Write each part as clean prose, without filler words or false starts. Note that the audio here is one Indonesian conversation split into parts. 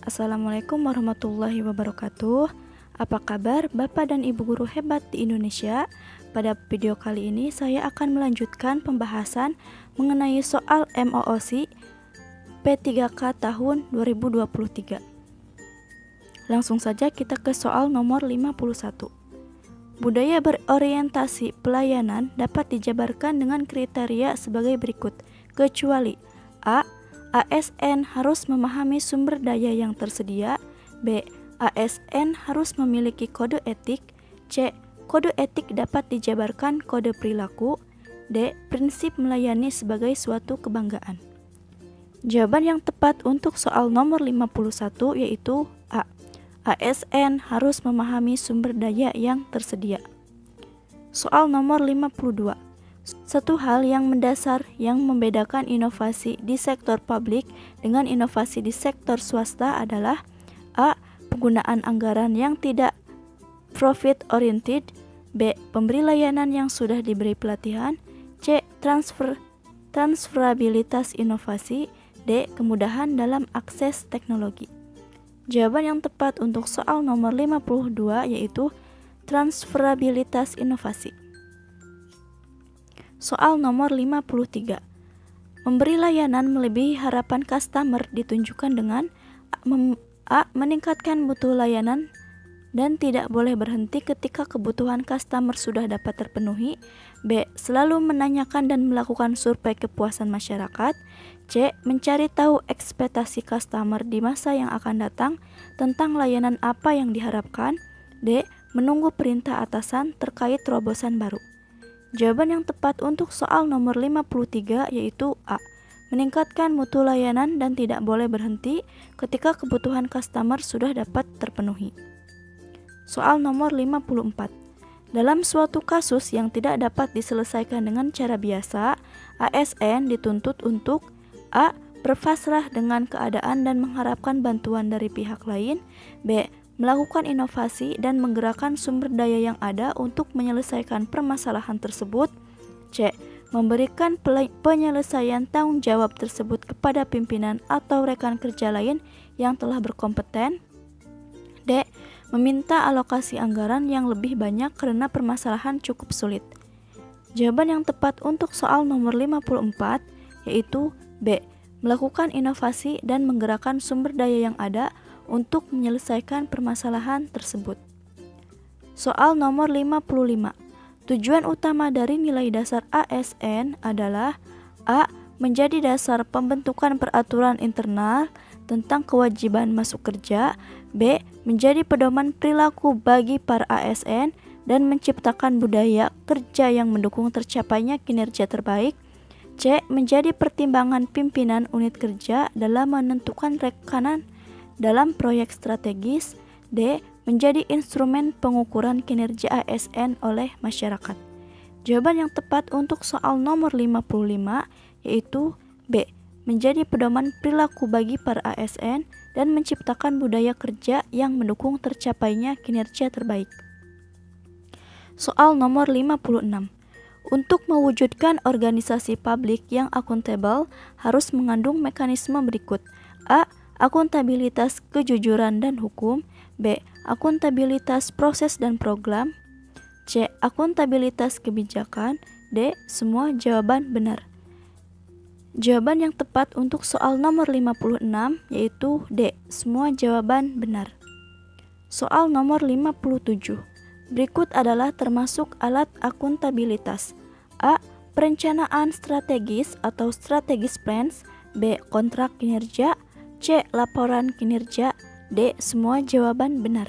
Assalamualaikum warahmatullahi wabarakatuh. Apa kabar Bapak dan Ibu guru hebat di Indonesia? Pada video kali ini saya akan melanjutkan pembahasan mengenai soal MOOC P3K tahun 2023. Langsung saja kita ke soal nomor 51. Budaya berorientasi pelayanan dapat dijabarkan dengan kriteria sebagai berikut, kecuali A. ASN harus memahami sumber daya yang tersedia. B. ASN harus memiliki kode etik. C. Kode etik dapat dijabarkan kode perilaku. D. Prinsip melayani sebagai suatu kebanggaan. Jawaban yang tepat untuk soal nomor 51 yaitu A. ASN harus memahami sumber daya yang tersedia. Soal nomor 52. Satu hal yang mendasar yang membedakan inovasi di sektor publik dengan inovasi di sektor swasta adalah A. Penggunaan anggaran yang tidak profit oriented. B. Pemberi layanan yang sudah diberi pelatihan. C. Transferabilitas inovasi. D. Kemudahan dalam akses teknologi. Jawaban yang tepat untuk soal nomor 52 yaitu transferabilitas inovasi. Soal nomor 53. Memberi layanan melebihi harapan customer ditunjukkan dengan A. Meningkatkan mutu layanan dan tidak boleh berhenti ketika kebutuhan customer sudah dapat terpenuhi. B. Selalu menanyakan dan melakukan survei kepuasan masyarakat. C. Mencari tahu ekspektasi customer di masa yang akan datang tentang layanan apa yang diharapkan. D. Menunggu perintah atasan terkait terobosan baru. Jawaban yang tepat untuk soal nomor 53 yaitu A. Meningkatkan mutu layanan dan tidak boleh berhenti ketika kebutuhan customer sudah dapat terpenuhi. Soal nomor 54. Dalam suatu kasus yang tidak dapat diselesaikan dengan cara biasa, ASN dituntut untuk A. Berpasrah dengan keadaan dan mengharapkan bantuan dari pihak lain. B. Melakukan inovasi dan menggerakkan sumber daya yang ada untuk menyelesaikan permasalahan tersebut. C. Memberikan penyelesaian tanggung jawab tersebut kepada pimpinan atau rekan kerja lain yang telah berkompeten. D. Meminta alokasi anggaran yang lebih banyak karena permasalahan cukup sulit. Jawaban yang tepat untuk soal nomor 54 yaitu B. Melakukan inovasi dan menggerakkan sumber daya yang ada untuk menyelesaikan permasalahan tersebut. Soal nomor 55. Tujuan utama dari nilai dasar ASN adalah A. Menjadi dasar pembentukan peraturan internal tentang kewajiban masuk kerja. B. Menjadi pedoman perilaku bagi para ASN dan menciptakan budaya kerja yang mendukung tercapainya kinerja terbaik. C. Menjadi pertimbangan pimpinan unit kerja dalam menentukan rekanan dalam proyek strategis. D. Menjadi instrumen pengukuran kinerja ASN oleh masyarakat. Jawaban yang tepat untuk soal nomor 55 yaitu B. Menjadi pedoman perilaku bagi para ASN dan menciptakan budaya kerja yang mendukung tercapainya kinerja terbaik. Soal nomor 56. Untuk mewujudkan organisasi publik yang akuntabel harus mengandung mekanisme berikut. A. Akuntabilitas kejujuran dan hukum. B. Akuntabilitas proses dan program. C. Akuntabilitas kebijakan. D. Semua jawaban benar. Jawaban yang tepat untuk soal nomor 56 yaitu D. Semua jawaban benar. Soal nomor 57. Berikut adalah termasuk alat akuntabilitas. A. Perencanaan strategis atau strategis plans. B. Kontrak kinerja. C. Laporan kinerja. D. Semua jawaban benar.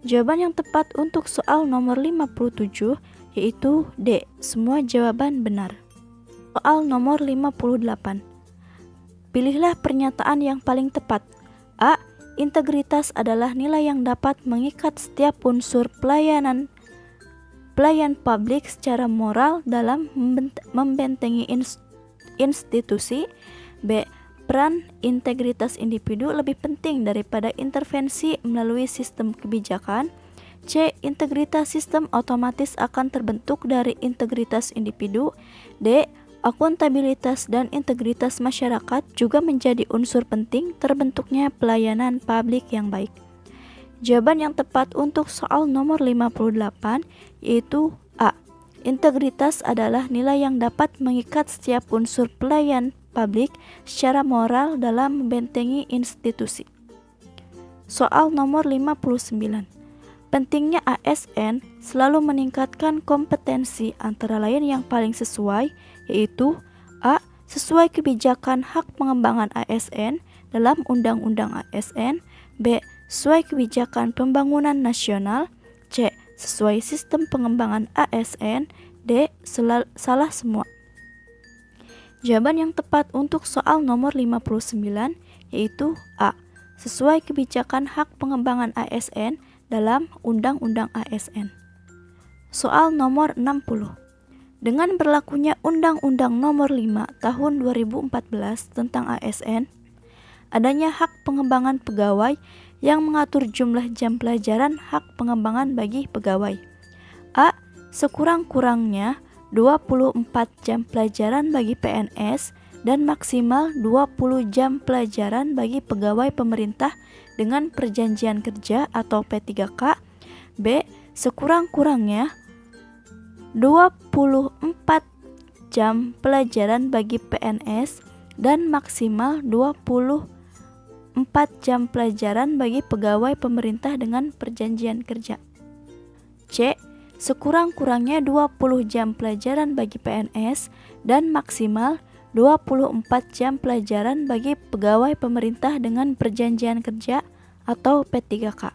Jawaban yang tepat untuk soal nomor 57 yaitu D. Semua jawaban benar. Soal nomor 58. Pilihlah pernyataan yang paling tepat. A. Integritas adalah nilai yang dapat mengikat setiap unsur pelayan publik secara moral dalam membentengi institusi. B. Peran integritas individu lebih penting daripada intervensi melalui sistem kebijakan. C. Integritas sistem otomatis akan terbentuk dari integritas individu. D. Akuntabilitas dan integritas masyarakat juga menjadi unsur penting terbentuknya pelayanan publik yang baik. Jawaban yang tepat untuk soal nomor 58 yaitu A. Integritas adalah nilai yang dapat mengikat setiap unsur pelayan publik secara moral dalam membentengi institusi. Soal nomor 59. Pentingnya ASN selalu meningkatkan kompetensi antara lain yang paling sesuai, yaitu A. Sesuai kebijakan hak pengembangan ASN dalam Undang-Undang ASN, B. Sesuai kebijakan pembangunan nasional, C. Sesuai sistem pengembangan ASN, D. Salah semua. Jawaban yang tepat untuk soal nomor 59 yaitu A. Sesuai kebijakan hak pengembangan ASN dalam Undang-Undang ASN. Soal nomor 60. Dengan berlakunya Undang-Undang Nomor 5 Tahun 2014 tentang ASN, adanya hak pengembangan pegawai yang mengatur jumlah jam pelajaran hak pengembangan bagi pegawai. A. Sekurang-kurangnya 24 jam pelajaran bagi PNS dan maksimal 20 jam pelajaran bagi pegawai pemerintah dengan perjanjian kerja atau P3K. B. Sekurang-kurangnya 24 jam pelajaran bagi PNS dan maksimal 24 jam pelajaran bagi pegawai pemerintah dengan perjanjian kerja. C. Sekurang-kurangnya 20 jam pelajaran bagi PNS dan maksimal 24 jam pelajaran bagi pegawai pemerintah dengan perjanjian kerja atau P3K.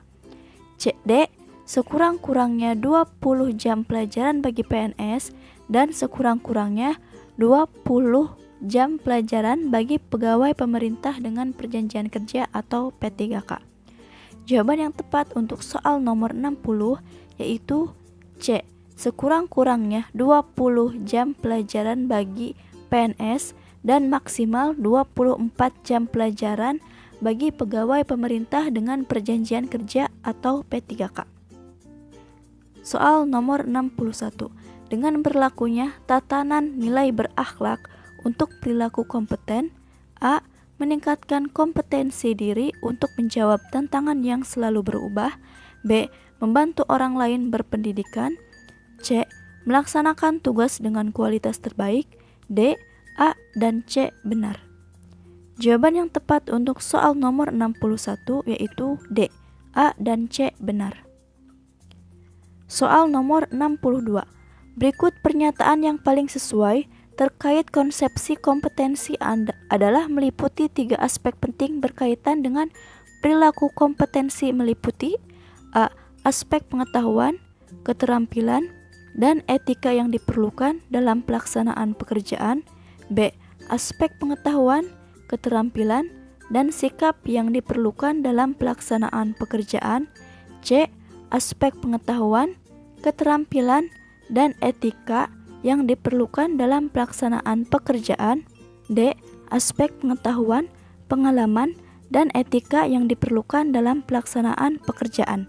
D. Sekurang-kurangnya 20 jam pelajaran bagi PNS dan sekurang-kurangnya 20 jam pelajaran bagi pegawai pemerintah dengan perjanjian kerja atau P3K. Jawaban yang tepat untuk soal nomor 60 yaitu C. Sekurang-kurangnya 20 jam pelajaran bagi PNS dan maksimal 24 jam pelajaran bagi pegawai pemerintah dengan perjanjian kerja atau P3K. Soal nomor 61. Dengan berlakunya tatanan nilai berakhlak untuk perilaku kompeten, A. Meningkatkan kompetensi diri untuk menjawab tantangan yang selalu berubah, B. Membantu orang lain berpendidikan, C. Melaksanakan tugas dengan kualitas terbaik, D. A dan C benar. Jawaban yang tepat untuk soal nomor 61 yaitu D. A dan C benar. Soal nomor 62. Berikut pernyataan yang paling sesuai terkait konsepsi kompetensi adalah meliputi 3 aspek penting berkaitan dengan perilaku kompetensi meliputi A. Aspek pengetahuan, keterampilan, dan etika yang diperlukan dalam pelaksanaan pekerjaan, B. Aspek pengetahuan, keterampilan, dan sikap yang diperlukan dalam pelaksanaan pekerjaan, C. Aspek pengetahuan, keterampilan, dan etika yang diperlukan dalam pelaksanaan pekerjaan, D. Aspek pengetahuan, pengalaman, dan etika yang diperlukan dalam pelaksanaan pekerjaan.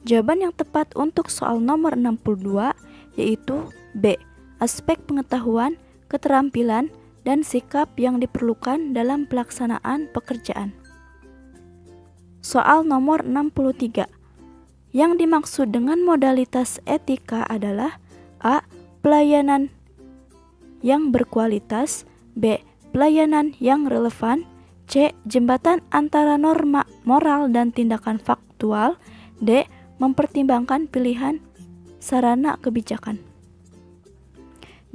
Jawaban yang tepat untuk soal nomor 62 yaitu B. Aspek pengetahuan, keterampilan, dan sikap yang diperlukan dalam pelaksanaan pekerjaan. Soal nomor 63. Yang dimaksud dengan modalitas etika adalah A. Pelayanan yang berkualitas, B. Pelayanan yang relevan, C. Jembatan antara norma moral dan tindakan faktual, D. Mempertimbangkan pilihan sarana kebijakan.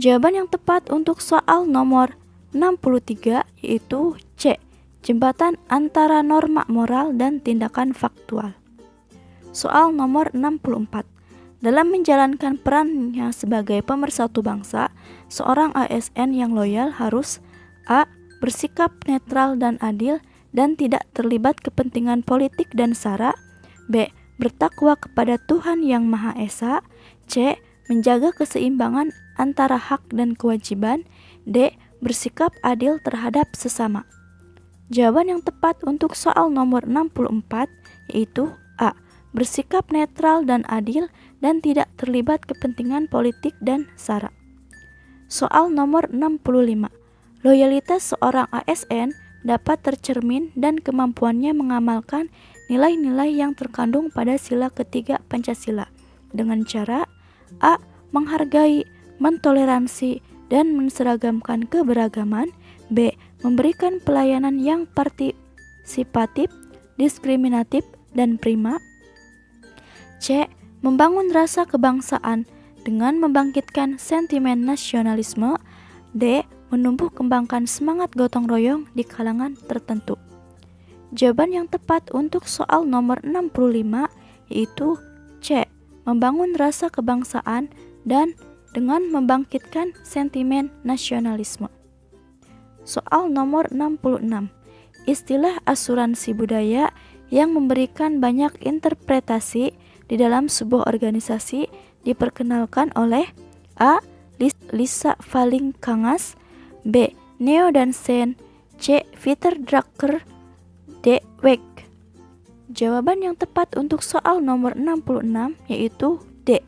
Jawaban yang tepat untuk soal nomor 63 yaitu C. Jembatan antara norma moral dan tindakan faktual. Soal nomor 64. Dalam menjalankan perannya sebagai pemersatu bangsa, seorang ASN yang loyal harus A. Bersikap netral dan adil dan tidak terlibat kepentingan politik dan sara, B. Bertakwa kepada Tuhan Yang Maha Esa, C. Menjaga keseimbangan antara hak dan kewajiban, D. Bersikap adil terhadap sesama. Jawaban yang tepat untuk soal nomor 64 yaitu A. Bersikap netral dan adil dan tidak terlibat kepentingan politik dan sara. Soal nomor 65. Loyalitas seorang ASN dapat tercermin dan kemampuannya mengamalkan nilai-nilai yang terkandung pada sila ketiga Pancasila dengan cara A. Menghargai, mentoleransi, dan menseragamkan keberagaman. B. Memberikan pelayanan yang partisipatif, diskriminatif, dan prima. C. Membangun rasa kebangsaan dengan membangkitkan sentimen nasionalisme. D. Menumbuh kembangkan semangat gotong royong di kalangan tertentu. Jawaban yang tepat untuk soal nomor 65 yaitu C. Membangun rasa kebangsaan dan dengan membangkitkan sentimen nasionalisme. Soal nomor 66. Istilah asuransi budaya yang memberikan banyak interpretasi di dalam sebuah organisasi diperkenalkan oleh A. Lisa Valinkangas, B. Neo Dansen, C. Peter Drucker, D. Weck. Jawaban yang tepat untuk soal nomor 66 yaitu D.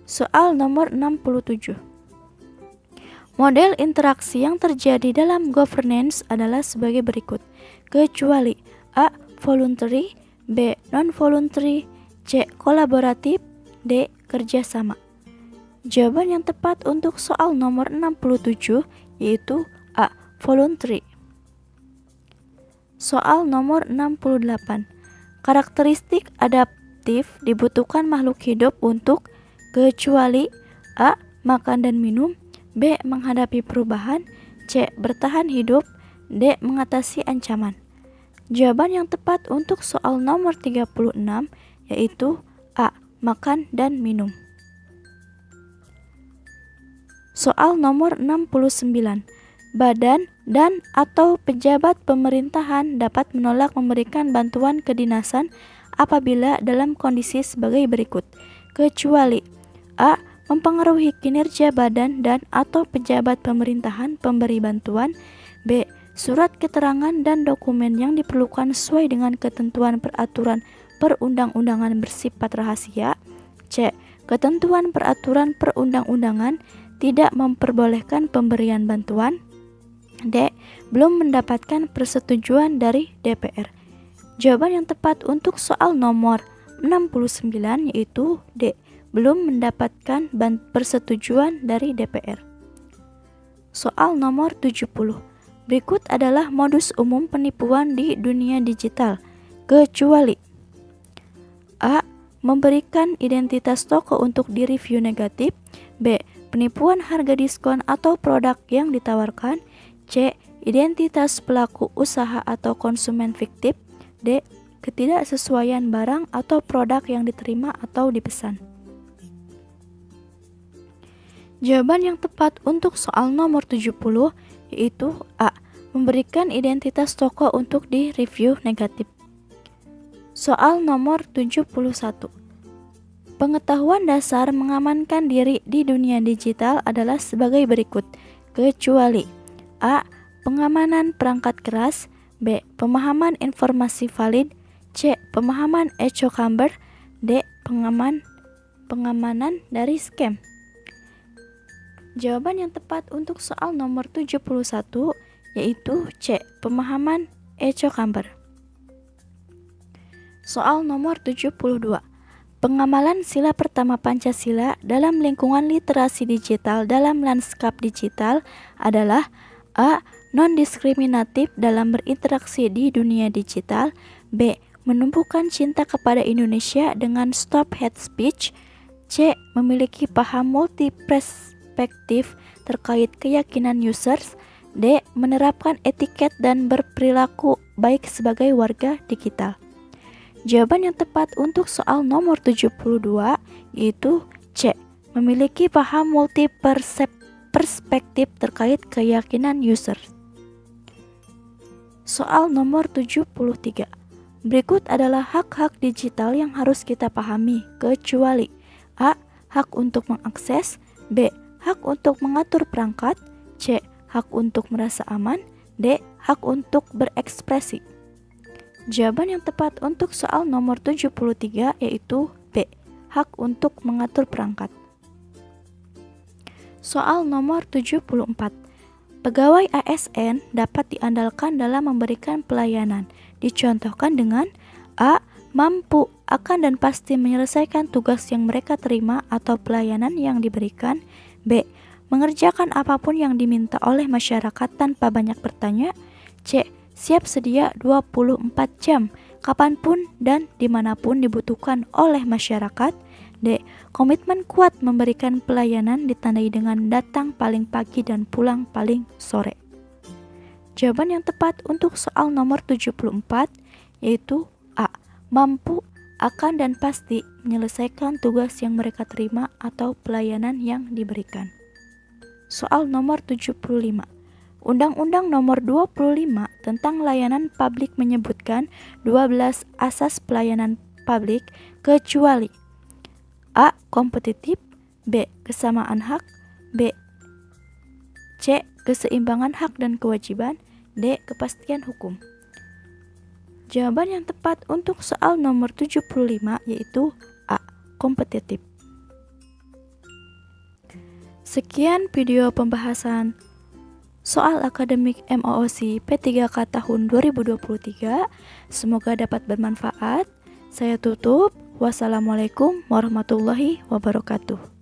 Soal nomor 67. Model interaksi yang terjadi dalam governance adalah sebagai berikut, kecuali A. Voluntary, B. Non-voluntary, C. Kolaboratif, D. Kerjasama. Jawaban yang tepat untuk soal nomor 67 yaitu A. Voluntary. Soal nomor 68. Karakteristik adaptif dibutuhkan makhluk hidup untuk kecuali A. Makan dan minum, B. Menghadapi perubahan, C. Bertahan hidup, D. Mengatasi ancaman. Jawaban yang tepat untuk soal nomor 36 yaitu A. Makan dan minum. Soal nomor 69. Badan dan atau pejabat pemerintahan dapat menolak memberikan bantuan kedinasan apabila dalam kondisi sebagai berikut, kecuali A. Mempengaruhi kinerja badan dan atau pejabat pemerintahan pemberi bantuan, B. Surat keterangan dan dokumen yang diperlukan sesuai dengan ketentuan peraturan perundang-undangan bersifat rahasia, C. Ketentuan peraturan perundang-undangan tidak memperbolehkan pemberian bantuan, D. Belum mendapatkan persetujuan dari DPR. Jawaban yang tepat untuk soal nomor 69 yaitu D. Belum mendapatkan persetujuan dari DPR. Soal nomor 70. Berikut adalah modus umum penipuan di dunia digital, kecuali A. Memberikan identitas toko untuk di-review negatif, B. Penipuan harga diskon atau produk yang ditawarkan, C. Identitas pelaku usaha atau konsumen fiktif, D. Ketidaksesuaian barang atau produk yang diterima atau dipesan. Jawaban yang tepat untuk soal nomor 70 yaitu A. Memberikan identitas toko untuk di-review negatif. Soal nomor 71. Pengetahuan dasar mengamankan diri di dunia digital adalah sebagai berikut, kecuali A. Pengamanan perangkat keras, B. Pemahaman informasi valid, C. Pemahaman echo chamber, D. Pengamanan dari scam. Jawaban yang tepat untuk soal nomor 71 yaitu C. Pemahaman echo chamber. Soal nomor 72. Pengamalan sila pertama Pancasila dalam lingkungan literasi digital dalam lanskap digital adalah A. Non-diskriminatif dalam berinteraksi di dunia digital, B. Menumbuhkan cinta kepada Indonesia dengan stop hate speech, C. Memiliki paham multiperspektif terkait keyakinan users, D. Menerapkan etiket dan berperilaku baik sebagai warga digital. Jawaban yang tepat untuk soal nomor 72 yaitu C. Memiliki paham multiperspektif terkait keyakinan user. Soal nomor 73. Berikut adalah hak-hak digital yang harus kita pahami, kecuali A. Hak untuk mengakses, B. Hak untuk mengatur perangkat, C. Hak untuk merasa aman, D. Hak untuk berekspresi. Jawaban yang tepat untuk soal nomor 73 yaitu B. Hak untuk mengatur perangkat. Soal nomor 74. Pegawai ASN dapat diandalkan dalam memberikan pelayanan. Dicontohkan dengan A. Mampu, akan dan pasti menyelesaikan tugas yang mereka terima atau pelayanan yang diberikan. B. Mengerjakan apapun yang diminta oleh masyarakat tanpa banyak bertanya. C. Siap sedia 24 jam, kapanpun dan dimanapun dibutuhkan oleh masyarakat. D. Komitmen kuat memberikan pelayanan ditandai dengan datang paling pagi dan pulang paling sore. Jawaban yang tepat untuk soal nomor 74 yaitu A. Mampu, akan dan pasti menyelesaikan tugas yang mereka terima atau pelayanan yang diberikan. Soal nomor 75. Undang-Undang Nomor 25 tentang Layanan Publik menyebutkan 12 asas pelayanan publik kecuali A. Kompetitif, B. Kesamaan hak, C. Keseimbangan hak dan kewajiban, D. Kepastian hukum. Jawaban yang tepat untuk soal nomor 75 yaitu A. Kompetitif. Sekian video pembahasan soal akademik MOOC P3K tahun 2023. Semoga dapat bermanfaat. Saya tutup. Wassalamualaikum warahmatullahi wabarakatuh.